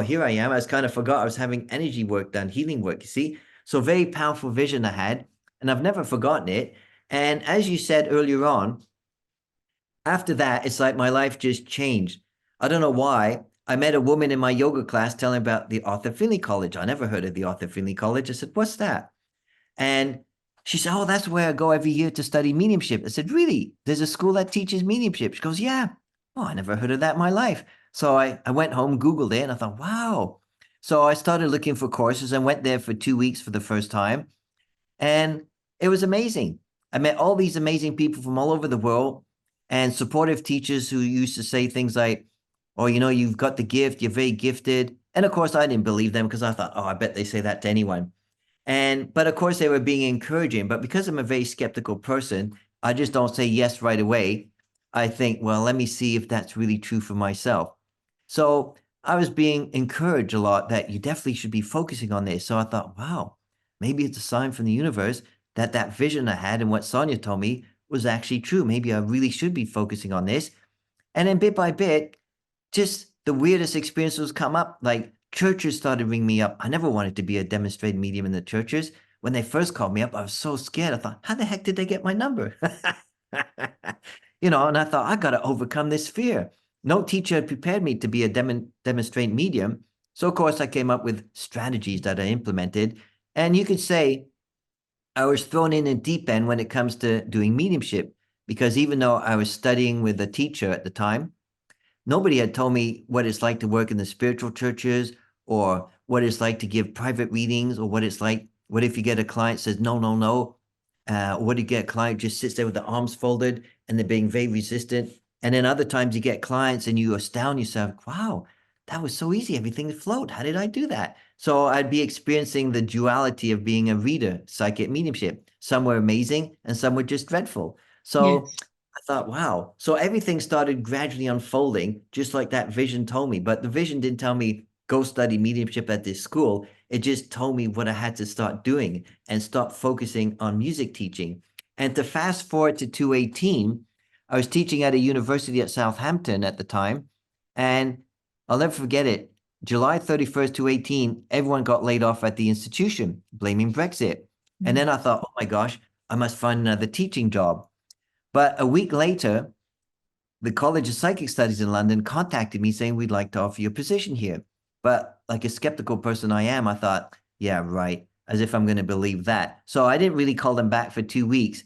here I am. I was kind of forgot I was having energy work done, healing work, you see? So very powerful vision I had, and I've never forgotten it. And as you said earlier on, after that, it's like my life just changed. I don't know why. I met a woman in my yoga class telling about the Arthur Findley College. I never heard of the Arthur Findley College. I said, what's that? And she said, oh, that's where I go every year to study mediumship. I said, really? There's a school that teaches mediumship? She goes, yeah. Oh, I never heard of that in my life. So I went home, Googled it, and I thought, wow. So I started looking for courses and went there for 2 weeks for the first time. And it was amazing. I met all these amazing people from all over the world and supportive teachers who used to say things like, oh, you've got the gift, you're very gifted. And of course, I didn't believe them because I thought, oh, I bet they say that to anyone. But of course, they were being encouraging. But because I'm a very skeptical person, I just don't say yes right away. I think, well, let me see if that's really true for myself. So I was being encouraged a lot that you definitely should be focusing on this. So I thought, wow, maybe it's a sign from the universe that that vision I had and what Sonia told me was actually true. Maybe I really should be focusing on this. And then bit by bit, just the weirdest experiences come up. Like churches started ringing me up. I never wanted to be a demonstrated medium in the churches. When they first called me up, I was so scared. I thought, how the heck did they get my number? And I thought, I got to overcome this fear. No teacher had prepared me to be a demonstrated medium. So, of course, I came up with strategies that I implemented. And you could say I was thrown in a deep end when it comes to doing mediumship, because even though I was studying with a teacher at the time, nobody had told me what it's like to work in the spiritual churches, or what it's like to give private readings, or what it's like. What if you get a client says, no, no, no? What do you get? A client just sits there with the arms folded and they're being very resistant. And then other times you get clients and you astound yourself, wow, that was so easy. Everything flowed. How did I do that? So I'd be experiencing the duality of being a reader, psychic mediumship. Some were amazing and some were just dreadful. So Yes. I thought, wow. So everything started gradually unfolding, just like that vision told me. But the vision didn't tell me, go study mediumship at this school. It just told me what I had to start doing and start focusing on music teaching. And to fast forward to 2018, I was teaching at a university at Southampton at the time. And I'll never forget it. July 31st, 2018, everyone got laid off at the institution, blaming Brexit. And then I thought, oh my gosh, I must find another teaching job. But a week later, the College of Psychic Studies in London contacted me saying, we'd like to offer you a position here. But like a skeptical person I am, I thought, yeah, right, as if I'm going to believe that. So I didn't really call them back for 2 weeks.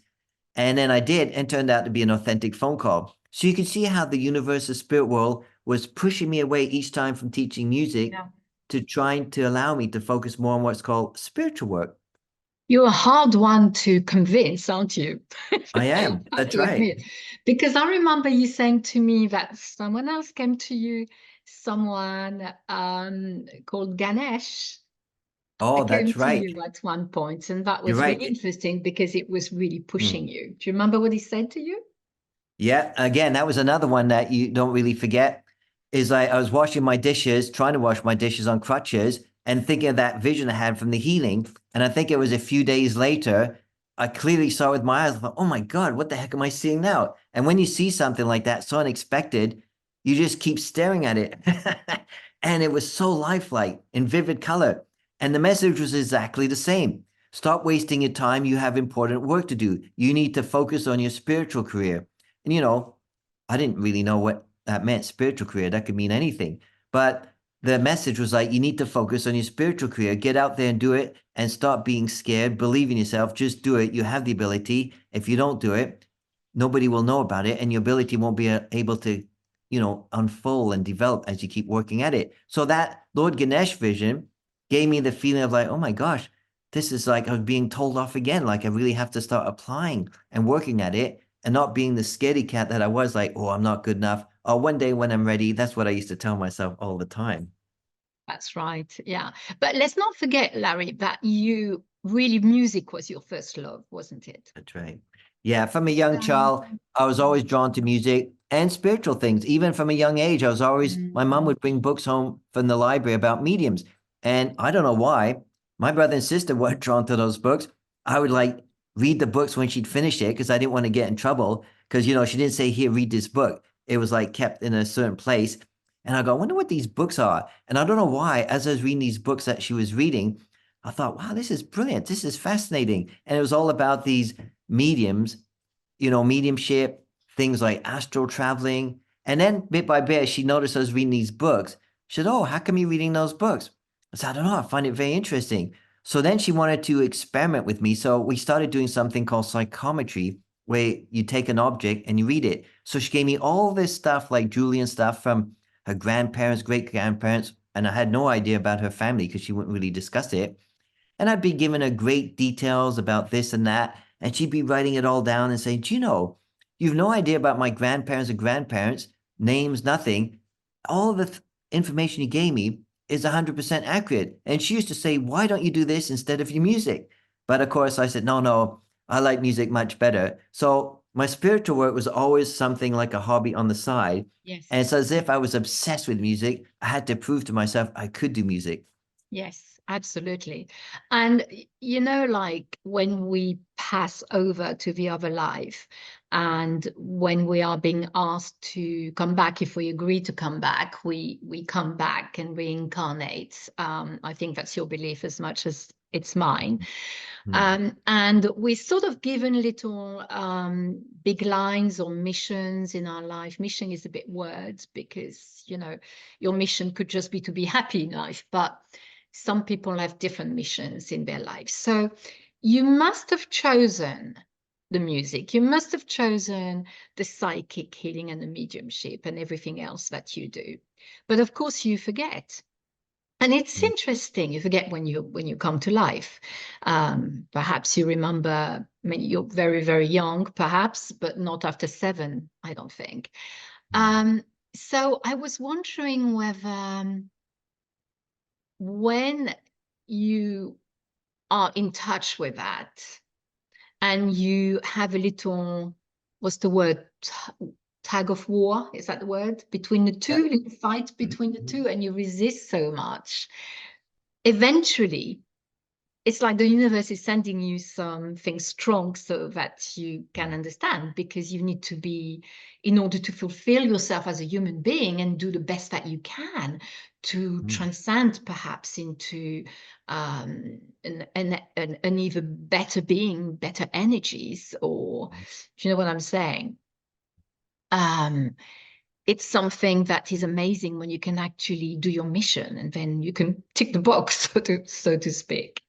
And then I did, and turned out to be an authentic phone call. So you can see how the universe of spirit world was pushing me away each time from teaching music Yeah. to trying to allow me to focus more on what's called spiritual work. You're a hard one to convince, aren't you? I am. I have That's to right. admit. Because I remember you saying to me that someone else came to you, someone called Ganesh. I Oh, came that's to right. you at one point, and that You're was really right. interesting because it was really Hmm. pushing you. Do you remember what he said to you? Yeah, again, that was another one that you don't really forget. Is I was washing my dishes, trying to wash my dishes on crutches, and thinking of that vision I had from the healing. And I think it was a few days later, I clearly saw with my eyes. I thought, oh my God, what the heck am I seeing now? And when you see something like that, so unexpected, you just keep staring at it. And it was so lifelike in vivid color. And the message was exactly the same. Stop wasting your time. You have important work to do. You need to focus on your spiritual career. And, I didn't really know what that meant, spiritual career. That could mean anything. But the message was like, you need to focus on your spiritual career. Get out there and do it and stop being scared. Believe in yourself. Just do it. You have the ability. If you don't do it, nobody will know about it. And your ability won't be able to, unfold and develop as you keep working at it. So that Lord Ganesh vision gave me the feeling of like, oh my gosh, this is like I was being told off again. Like I really have to start applying and working at it. and not being the scaredy cat that I was, like, oh, I'm not good enough. Oh, one day when I'm ready. That's what I used to tell myself all the time. That's right. Yeah. But let's not forget, Larry, that you really music was your first love, wasn't it? That's right. Yeah, from a young child, Um, I was always drawn to music and spiritual things. Even from a young age, I was always, my mom mm, would bring books home from the library about mediums. And I don't know why, my brother and sister weren't drawn to those books. I would like read the books when she'd finish it because I didn't want to get in trouble. Because, you know, she didn't say, here, read this book. It was like kept in a certain place. And I go, I wonder what these books are. And I don't know why, as I was reading these books that she was reading, I thought, wow, this is brilliant. This is fascinating. And it was all about these mediums, you know, mediumship, things like astral traveling. And then bit by bit, she noticed I was reading these books. She said, oh, how come you're reading those books? I said, I don't know. I find it very interesting. So then she wanted to experiment with me. So we started doing something called psychometry, where you take an object and you read it. So she gave me all this stuff, like Julian stuff from her grandparents, great grandparents. And I had no idea about her family because she wouldn't really discuss it. And I'd be giving her great details about this and that. And she'd be writing it all down and saying, do you know, you've no idea about my grandparents and grandparents, names, nothing. All the information you gave me is 100% accurate. And she used to say, why don't you do this instead of your music? But of course, I said, no, no, I like music much better. So my spiritual work was always something like a hobby on the side. And yes. it's as if I was obsessed with music. I had to prove to myself I could do music. Yes, absolutely. And you know, like when we pass over to the other life and when we are being asked to come back, if we agree to come back, we come back and reincarnate. I think that's your belief as much as it's mine. Hmm. And we're sort of given little big lines or missions in our life. Mission is a bit word because, you know, your mission could just be to be happy in life, but some people have different missions in their life. So you must have chosen the music. You must have chosen the psychic healing and the mediumship and everything else that you do. But of course, you forget. And it's interesting. You forget when you come to life. Perhaps you remember. I mean, you're very very young, perhaps, but not after 7. I don't think. Um, so I was wondering whether when you are in touch with that and you have a little, what's the word? Tag of war, is that the word? Between the Yeah. two, little fight between the two, and you resist so much. Eventually, it's like the universe is sending you something strong so that you can understand, because you need to be, in order to fulfill yourself as a human being and do the best that you can to Mm. transcend perhaps into an even better being, better energies, or do you know what I'm saying? Um, it's something that is amazing when you can actually do your mission and then you can tick the box, so to speak.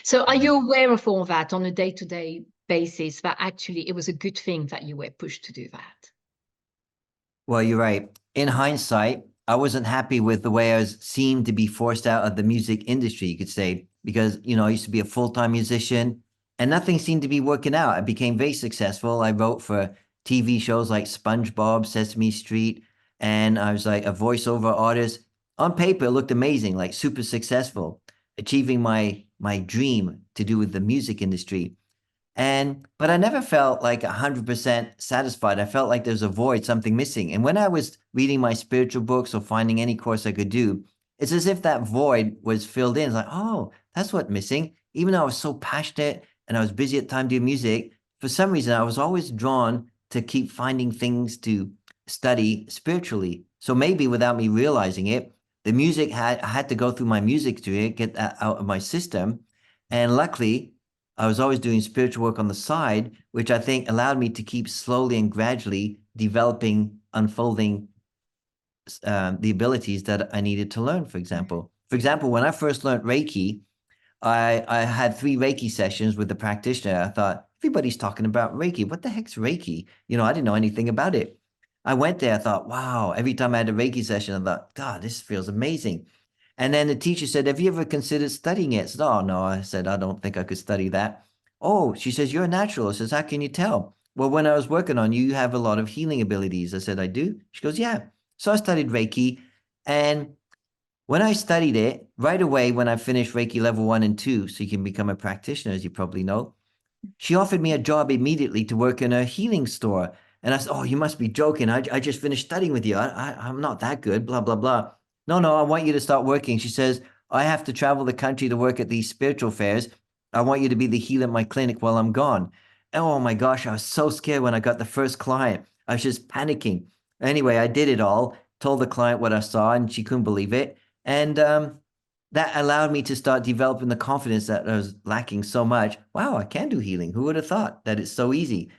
So are you aware of all that on a day-to-day basis, that actually it was a good thing that you were pushed to do that? Well, you're right. In hindsight, I wasn't happy with the way I was seemed to be forced out of the music industry, you could say, because, you know, I used to be a full-time musician and nothing seemed to be working out. I became very successful. I wrote for TV shows like SpongeBob, Sesame Street, and I was like a voiceover artist. On paper, it looked amazing, like super successful, achieving my dream to do with the music industry. And but I never felt like 100% satisfied. I felt like there's a void, something missing. And when I was reading my spiritual books or finding any course I could do, it's as if that void was filled in. It's like, oh, that's what's missing. Even though I was so passionate and I was busy at the time doing music, for some reason I was always drawn to keep finding things to study spiritually. So maybe without me realizing it, the music I had to go through my music to get that out of my system. And luckily, I was always doing spiritual work on the side, which I think allowed me to keep slowly and gradually developing, unfolding the abilities that I needed to learn. For example, when I first learned Reiki, I had 3 Reiki sessions with the practitioner. I thought, everybody's talking about Reiki. What the heck's Reiki? You know, I didn't know anything about it. I went there, I thought, wow, every time I had a Reiki session, I thought, God, this feels amazing. And then the teacher said, have you ever considered studying it? I said, oh, no. I said, I don't think I could study that. Oh, she says, you're a naturalist. I says, how can you tell? well, when I was working on you, you have a lot of healing abilities. I said, I do. She goes, yeah. So I studied Reiki. And when I studied it, right away, when I finished Reiki level 1 and 2, so you can become a practitioner, as you probably know, she offered me a job immediately to work in a healing store. And I said, oh, you must be joking. I just finished studying with you. I'm not that good, blah, blah, blah. No, I want you to start working. She says, I have to travel the country to work at these spiritual fairs. I want you to be the healer at my clinic while I'm gone. Oh my gosh, I was so scared when I got the first client. I was just panicking. Anyway, I did it all, told the client what I saw, and she couldn't believe it. And that allowed me to start developing the confidence that I was lacking so much. Wow, I can do healing. Who would have thought that it's so easy?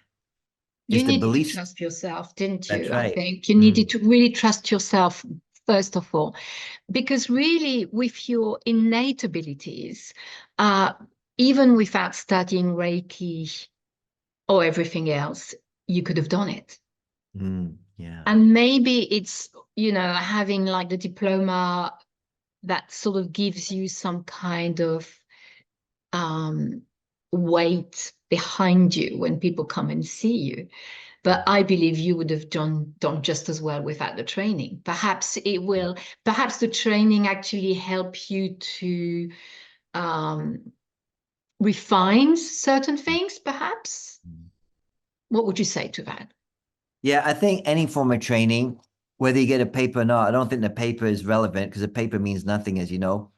You It's the needed to beliefs. trust yourself, didn't That's you? I right. think you Mm, needed to really trust yourself, first of all, because really, with your innate abilities, uh, even without studying Reiki or everything else, you could have done it. yeah. And maybe it's, having like the diploma that sort of gives you some kind of um, weight behind you when people come and see you. But I believe you would have done just as well without the training. Perhaps the training actually help you to um, refine certain things, perhaps. Mm. What would you say to that? Yeah, I think any form of training, whether you get a paper or not, I don't think the paper is relevant because the paper means nothing, as you know.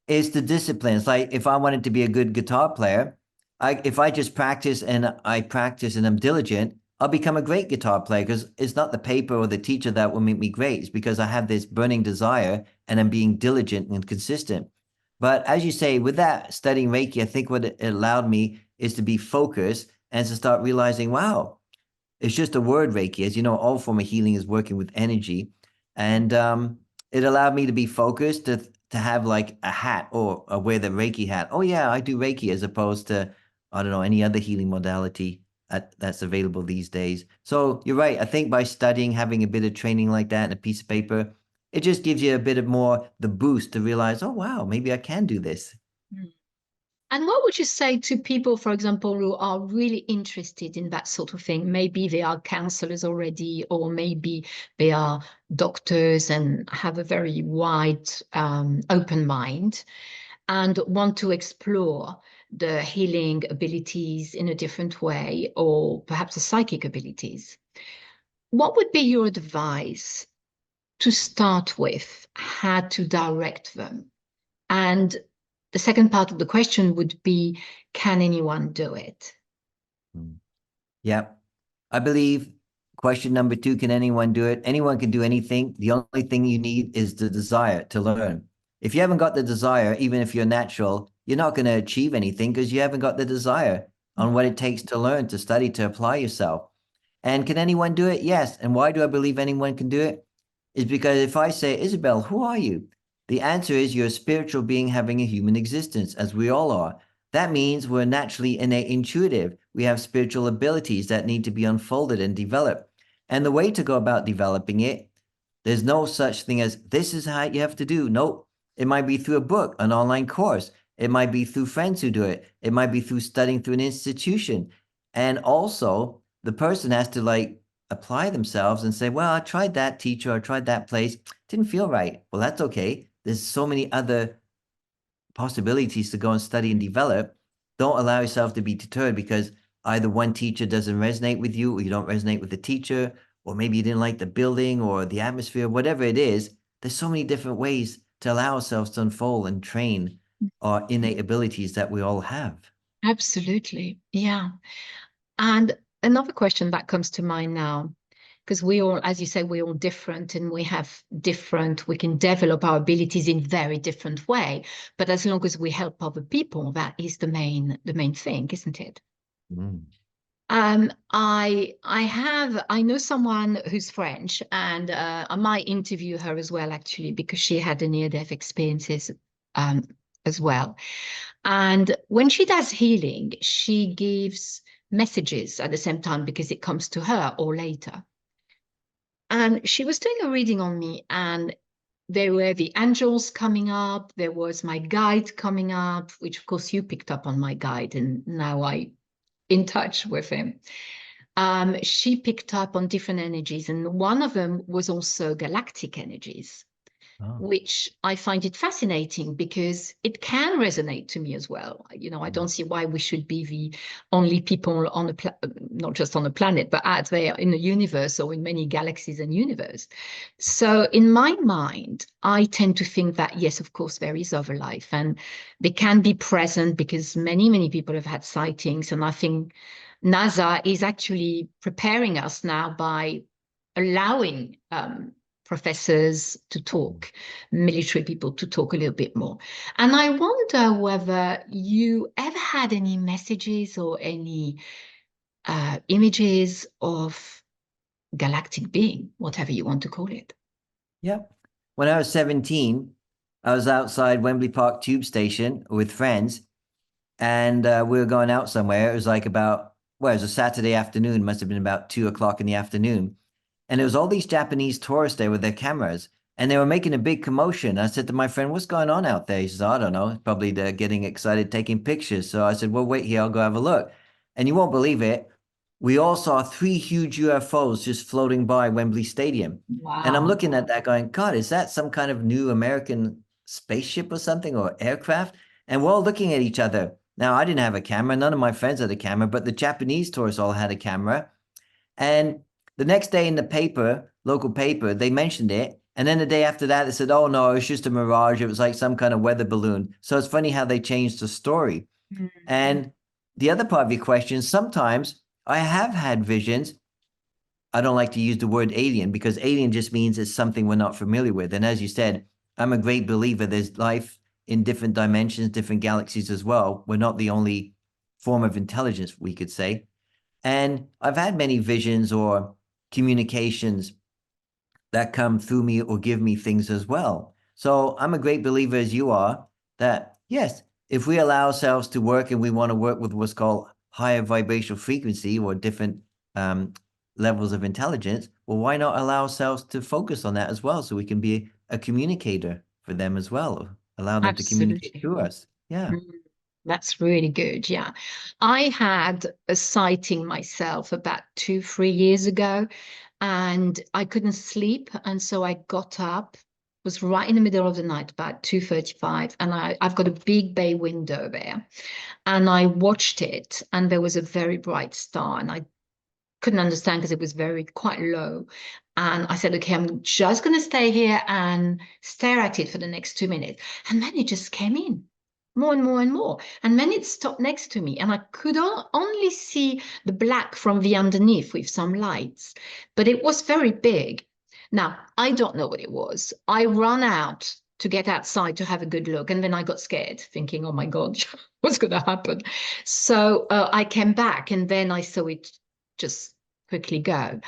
Is the discipline. It's like if I wanted to be a good guitar player, if I just practice and I'm diligent, I'll become a great guitar player because it's not the paper or the teacher that will make me great. It's because I have this burning desire and I'm being diligent and consistent. But as you say, with that studying Reiki, I think what it allowed me is to be focused and to start realizing, wow, it's just a word, Reiki. As you know, all form of healing is working with energy. And it allowed me to be focused, to have like a hat or wear the Reiki hat. Oh, yeah, I do Reiki as opposed to, I don't know, any other healing modality that's available these days. So you're right. I think by studying, having a bit of training like that and a piece of paper, it just gives you a bit of more the boost to realize, oh, wow, maybe I can do this. Mm. And what would you say to people, for example, who are really interested in that sort of thing? Maybe they are counselors already, or maybe they are doctors and have a very wide, open mind and want to explore the healing abilities in a different way, or perhaps the psychic abilities. What would be your advice to start with, how to direct them? And the second part of the question would be, can anyone do it? Mm. Yeah. I believe question number 2, can anyone do it? Anyone can do anything. The only thing you need is the desire to learn. If you haven't got the desire, even if you're natural, you're not going to achieve anything because you haven't got the desire on what it takes to learn, to study, to apply yourself. And can anyone do it? Yes. And why do I believe anyone can do it? Is because if I say, Isabel, who are you? The answer is you're a spiritual being having a human existence, as we all are. That means we're naturally innate intuitive. We have spiritual abilities that need to be unfolded and developed. And the way to go about developing it, there's no such thing as this is how you have to do. Nope. It might be through a book, an online course. It might be through friends who do it. It might be through studying through an institution. And also, the person has to like apply themselves and say, well, I tried that teacher, I tried that place, didn't feel right. Well, that's okay. There's so many other possibilities to go and study and develop. Don't allow yourself to be deterred because either one teacher doesn't resonate with you, or you don't resonate with the teacher, or maybe you didn't like the building or the atmosphere, whatever it is. There's so many different ways to allow ourselves to unfold and train our innate abilities that we all have. Absolutely. Yeah. And another question that comes to mind now, because we all, as you say, we're all different and we can develop our abilities in very different way. But as long as we help other people, that is the main thing, isn't it? Mm. I know someone who's French, and I might interview her as well, actually, because she had a near-death experiences um, as well. And when she does healing, she gives messages at the same time because it comes to her or later. And she was doing a reading on me, and there were the angels coming up. There was my guide coming up, which of course you picked up on my guide, and now I in touch with him. she picked up on different energies, and one of them was also galactic energies, Oh. which I find it fascinating because it can resonate to me as well. You know, I don't see why we should be the only people on not just on the planet, but out there in the universe or in many galaxies and universe. So in my mind, I tend to think that, yes, of course, there is other life and they can be present because many, many people have had sightings. And I think NASA is actually preparing us now by allowing professors to talk, military people to talk a little bit more. And I wonder whether you ever had any messages or any images of galactic being, whatever you want to call it. Yeah. When I was 17, I was outside Wembley Park Tube Station with friends, and we were going out somewhere. It was like about, well, it was a Saturday afternoon, must have been about 2 o'clock in the afternoon. And there was all these Japanese tourists there with their cameras, and they were making a big commotion. I said to my friend, "What's going on out there?" He says, "I don't know. Probably they're getting excited, taking pictures." So I said, "Well, wait here. I'll go have a look." And you won't believe it. We all saw 3 huge UFOs just floating by Wembley Stadium. And I'm Wow. looking at that going, God, is that some kind of new American spaceship or something, or aircraft? And we're all looking at each other. Now, I didn't have a camera. None of my friends had a camera, but the Japanese tourists all had a camera. And the next day in the paper, local paper, they mentioned it. And then the day after that, they said, oh, no, it's just a mirage. It was like some kind of weather balloon. So it's funny how they changed the story. And the other part of your question, sometimes I have had visions. I don't like to use the word alien because alien just means it's something we're not familiar with. And as you said, I'm a great believer there's life in different dimensions, different galaxies as well. We're not the only form of intelligence, we could say. And I've had many visions or communications that come through me or give me things as well. So I'm a great believer, as you are, that yes, if we allow ourselves to work and we want to work with what's called higher vibrational frequency or different levels of intelligence, well, why not allow ourselves to focus on that as well so we can be a communicator for them as well, allow them to communicate Absolutely. through us. Yeah. Mm, that's really good. Yeah. I had a sighting myself about 2, 3 years ago, and I couldn't sleep. And so I got up, was right in the middle of the night, about 2:35, and I've got a big bay window there. And I watched it, and there was a very bright star, and I couldn't understand because it was very quite low. And I said, okay, I'm just going to stay here and stare at it for the next 2 minutes. And then it just came in more and more and more. And then it stopped next to me. And I could only see the black from the underneath with some lights, but it was very big. Now, I don't know what it was. I ran out to get outside to have a good look. And then I got scared, thinking, oh my God, what's going to happen? So I came back and then I saw it just quickly go.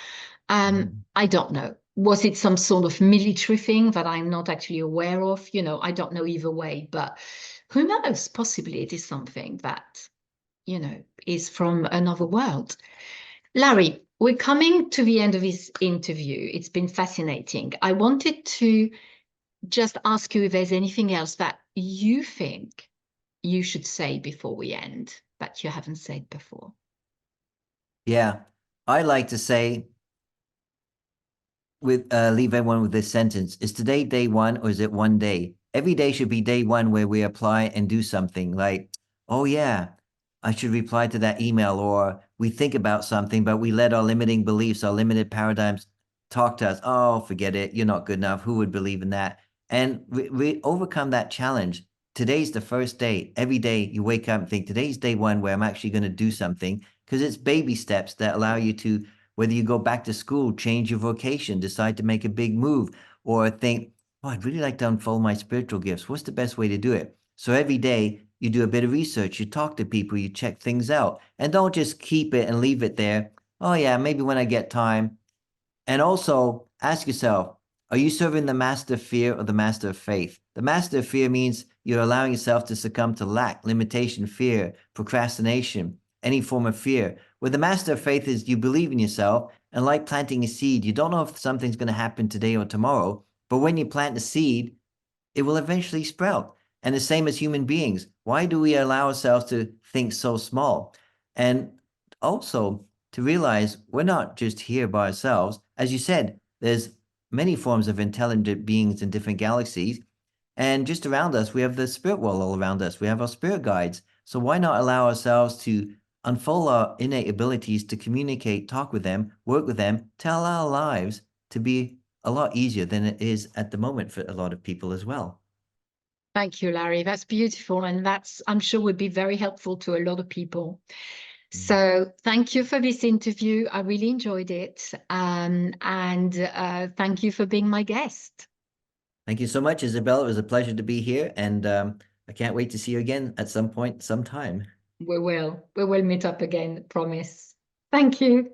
Mhm. I don't know. Was it some sort of military thing that I'm not actually aware of? You know, I don't know either way, but who knows? Possibly it is something that, you know, is from another world. Larry, we're coming to the end of this interview. It's been fascinating. I wanted to just ask you if there's anything else that you think you should say before we end that you haven't said before. Yeah. I like to say, with leave everyone with this sentence: is today day one or is it one day? Every day should be day one where we apply and do something like, oh yeah, I should reply to that email, or we think about something but we let our limiting beliefs, our limited paradigms talk to us. Oh, forget it, you're not good enough, who would believe in that? And we overcome that challenge. Today's the first day. Every day you wake up and think, today's day one where I'm actually going to do something, because it's baby steps that allow you to, whether you go back to school, change your vocation, decide to make a big move, or think, oh, I'd really like to unfold my spiritual gifts. What's the best way to do it? So every day you do a bit of research, you talk to people, you check things out, and don't just keep it and leave it there. Oh, yeah, maybe when I get time. And also ask yourself, are you serving the master of fear or the master of faith? The master of fear means you're allowing yourself to succumb to lack, limitation, fear, procrastination, any form of fear. Where the master of faith is you believe in yourself, and like planting a seed, you don't know if something's going to happen today or tomorrow, but when you plant the seed, it will eventually sprout. And the same as human beings. Why do we allow ourselves to think so small? And also, to realize we're not just here by ourselves. As you said, there's many forms of intelligent beings in different galaxies. And just around us, we have the spirit world all around us. We have our spirit guides. So why not allow ourselves to unfold our innate abilities to communicate, talk with them, work with them, tell our lives to be a lot easier than it is at the moment for a lot of people as well. Thank you, Larry. That's beautiful. And that's, I'm sure, would be very helpful to a lot of people. So thank you for this interview. I really enjoyed it. And thank you for being my guest. Thank you so much, Isabella. It was a pleasure to be here. And I can't wait to see you again at some point, sometime. We will meet up again, promise. Thank you.